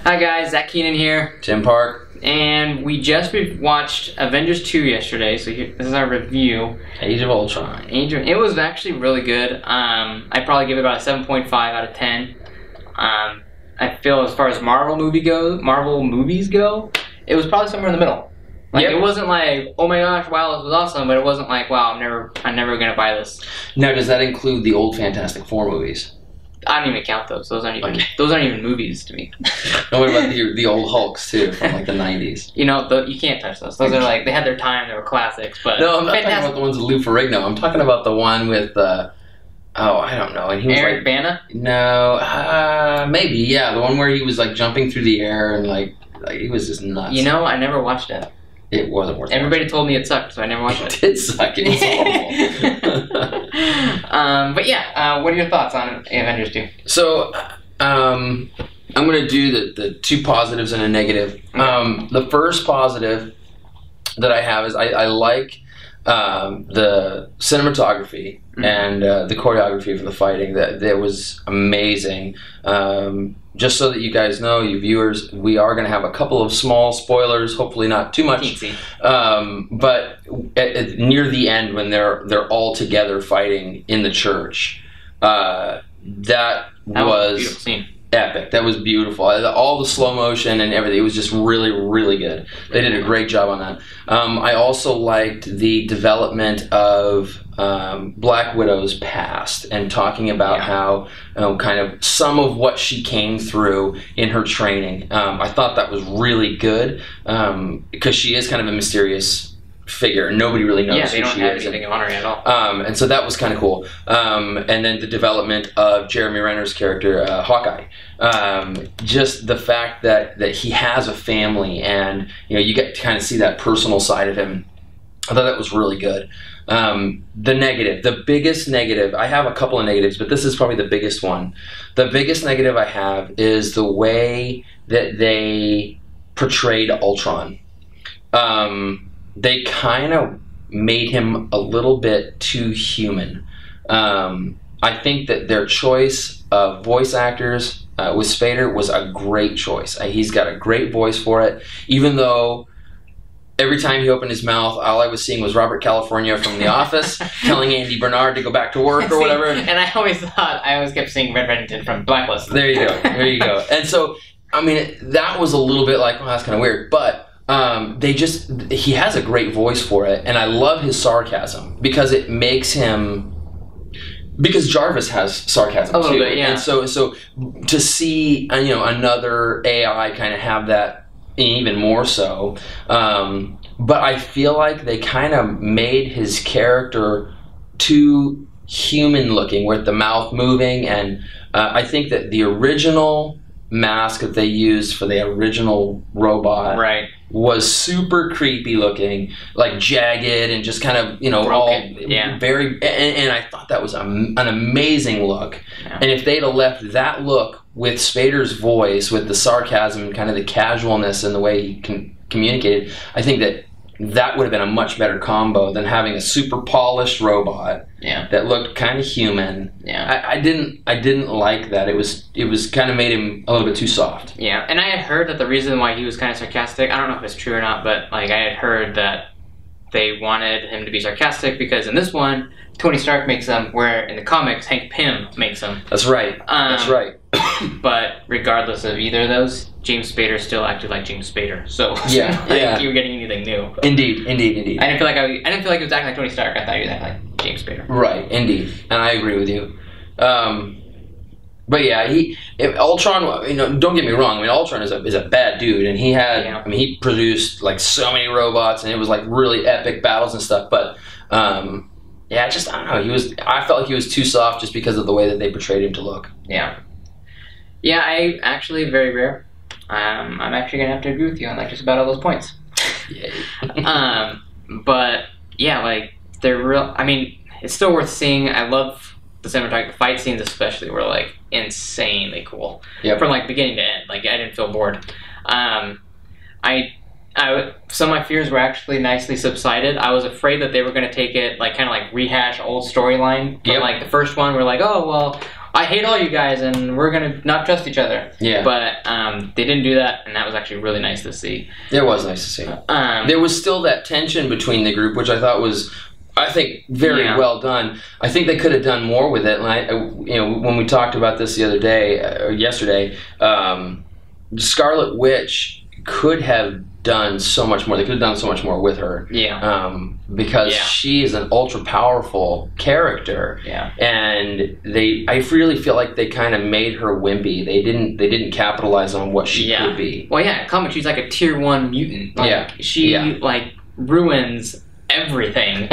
Hi guys, Zach Keenan here. Tim Park. And we just watched Avengers 2 yesterday, so this is our review. Age of Ultron. It was actually really good. I'd probably give it about a 7.5 out of 10. I feel as far as Marvel movies go, it was probably somewhere in the middle. Like, It wasn't like, oh my gosh, wow, this was awesome, but it wasn't like, wow, I'm never gonna buy this. Now, does that include the old Fantastic Four movies? I don't even count those. Those aren't even movies to me. And what about the old Hulks too, from like the 90s? You know, you can't touch those. Those are like, they had their time, they were classics. But no, I'm not talking about the ones with Lou Ferrigno. I'm talking about the one with I don't know. And he was Eric like, Bana? No, maybe, yeah, the one where he was like jumping through the air and like he was just nuts. You know, I never watched it. It wasn't worth it. Everybody told me it sucked, so I never watched it. It did suck. It was horrible. But yeah, what are your thoughts on Avengers 2? So, I'm going to do the two positives and a negative. Okay. The first positive that I have is I like the cinematography and the choreography for the fighting. That was amazing. Just so that you guys know, you viewers, we are going to have a couple of small spoilers, hopefully not too much. But near the end, when they're all together fighting in the church, that was a beautiful scene. Epic. That was beautiful. All the slow motion and everything. It was just really, really good. They did a great job on that. I also liked the development of Black Widow's past and talking about how kind of some of what she came through in her training. I thought that was really good because she is kind of a mysterious figure. Nobody really knows who she is. Yeah, they don't have anything on her at all. And so that was kind of cool. And then the development of Jeremy Renner's character, Hawkeye. Just the fact that he has a family and you get to kind of see that personal side of him. I thought that was really good. The biggest negative, I have a couple of negatives, but this is probably the biggest one. The biggest negative I have is the way that they portrayed Ultron. They kind of made him a little bit too human. I think that their choice of voice actors with Spader was a great choice. He's got a great voice for it, even though every time he opened his mouth, all I was seeing was Robert California from The Office telling Andy Bernard to go back to work or whatever. And I always kept seeing Red Reddington from Blacklist. There you go. There you go. And so, I mean, that was a little bit like, well, that's kind of weird, but he has a great voice for it, and I love his sarcasm because it makes him, because Jarvis has sarcasm a little too, bit, yeah. And so to see another AI kind of have that even more so, but I feel like they kind of made his character too human looking with the mouth moving, and I think that the original mask that they used for the original robot was super creepy looking, like jagged and just kind of broken. All very, and I thought that was an amazing look. And if they'd have left that look with Spader's voice, with the sarcasm and kind of the casualness and the way he communicated, I think that would have been a much better combo than having a super polished robot that looked kind of human. I didn't like that. It was kind of made him a little bit too soft. Yeah, and I had heard that the reason why he was kind of sarcastic, I don't know if it's true or not, but like I had heard that they wanted him to be sarcastic because in this one, Tony Stark makes them, where in the comics, Hank Pym makes them. That's right. That's right. But regardless of either of those, James Spader still acted like James Spader. So you were getting anything new. Indeed. I didn't feel like he was acting like Tony Stark. I thought he was acting like James Spader. Right. Indeed. And I agree with you. But yeah, Ultron. Don't get me wrong. I mean, Ultron is a bad dude, and he had. I mean, he produced like so many robots, and it was like really epic battles and stuff. But I don't know. I felt like he was too soft just because of the way that they portrayed him to look. Yeah, I actually, very rare. I'm actually gonna have to agree with you on like just about all those points. Yay. But yeah, like they're real. I mean, it's still worth seeing. I love the cinematography. The fight scenes especially were like insanely cool. From like beginning to end. Like I didn't feel bored. Some of my fears were actually nicely subsided. I was afraid that they were going to take it, like, kind of like rehash old storyline. From like the first one, we're like, oh, well, I hate all you guys, and we're gonna not trust each other. Yeah. But they didn't do that, and that was actually really nice to see. It was nice to see. There was still that tension between the group, which I thought was, I think, very well done. I think they could have done more with it. And when we talked about this the other day, or yesterday, Scarlet Witch could have done so much more. They could have done so much more with her. Yeah. Because she is an ultra powerful character. Yeah. And I really feel like they kind of made her wimpy. They didn't capitalize on what she could be. Well, yeah, in comics she's like a tier 1 mutant. Like, she like ruins everything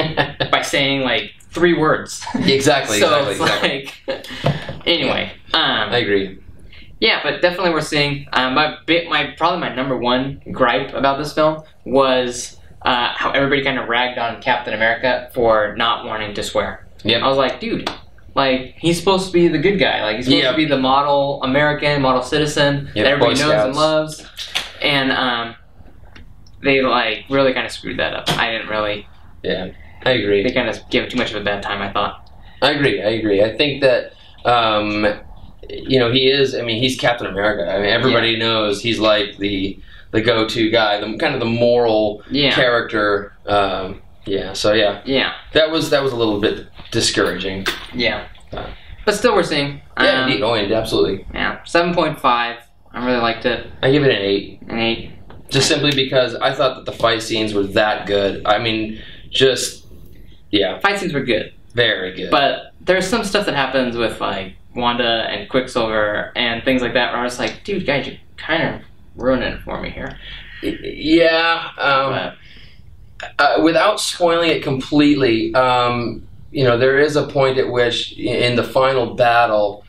by saying like 3 words. Exactly. So exactly. like, anyway. I agree. Yeah, but definitely we're seeing probably my number 1 gripe about this film was how everybody kind of ragged on Captain America for not wanting to swear. Yep. I was like, dude, like he's supposed to be the good guy. Like he's supposed to be the model American, model citizen that everybody knows and loves. And they like really kind of screwed that up. I didn't really. Yeah, I agree. They kind of gave him too much of a bad time, I thought. I agree. I think that. He is. I mean, he's Captain America. I mean, everybody knows he's like the go-to guy, the kind of the moral character. So that was a little bit discouraging. Yeah, but still, we're seeing. Indeed. Oh, indeed, absolutely. Yeah, 7.5. I really liked it. I give it an 8. An 8. Just simply because I thought that the fight scenes were that good. I mean, fight scenes were good. Very good. But there's some stuff that happens with like Wanda and Quicksilver and things like that where I was like, dude, guys, you're kind of ruining it for me here. Yeah. Without spoiling it completely, there is a point at which in the final battle,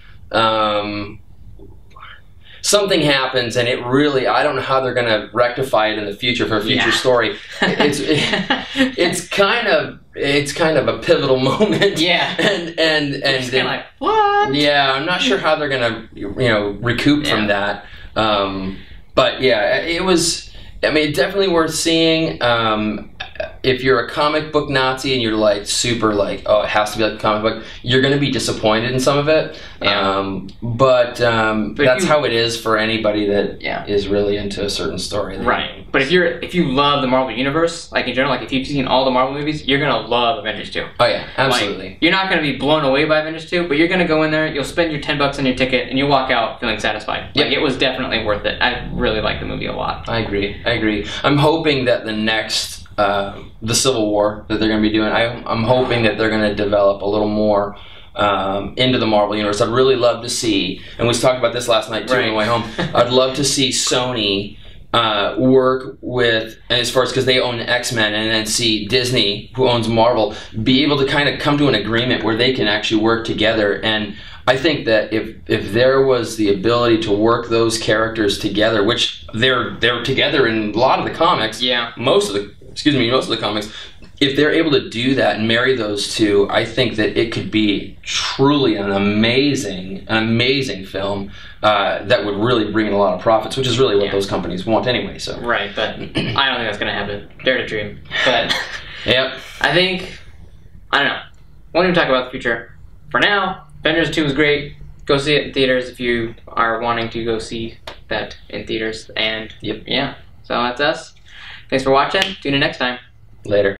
something happens, and it really, I don't know how they're going to rectify it in the future for a future story. It's kind of a pivotal moment. Yeah. And it's kind of like, what? Yeah, I'm not sure how they're going to, recoup from that. But yeah, it was, I mean, definitely worth seeing. If you're a comic book Nazi and you're like super like, oh, it has to be like a comic book, you're going to be disappointed in some of it. Yeah. But that's how it is for anybody that is really into a certain story. Right. But if you love the Marvel Universe, like in general, like if you've seen all the Marvel movies, you're going to love Avengers 2. Oh yeah, absolutely. Like, you're not going to be blown away by Avengers 2, but you're going to go in there, you'll spend your $10 on your ticket, and you'll walk out feeling satisfied. Like it was definitely worth it. I really liked the movie a lot. I agree. I'm hoping that the next the Civil War that they're going to be doing, I'm hoping that they're going to develop a little more into the Marvel Universe. I'd really love to see, and we talked about this last night too on the way home, I'd love to see Sony work with, and as far as, because they own X-Men, and then see Disney, who owns Marvel, be able to kind of come to an agreement where they can actually work together. And I think that if there was the ability to work those characters together, which they're together in a lot of the comics, most of the comics, if they're able to do that and marry those two, I think that it could be truly an amazing film that would really bring in a lot of profits, which is really what those companies want anyway. So right, but I don't think that's going to happen. Dare to dream. But I think, I don't know. Won't even talk about the future. For now, Avengers 2 was great. Go see it in theaters if you are wanting to go see that in theaters. And so that's us. Thanks for watching. Tune in next time. Later.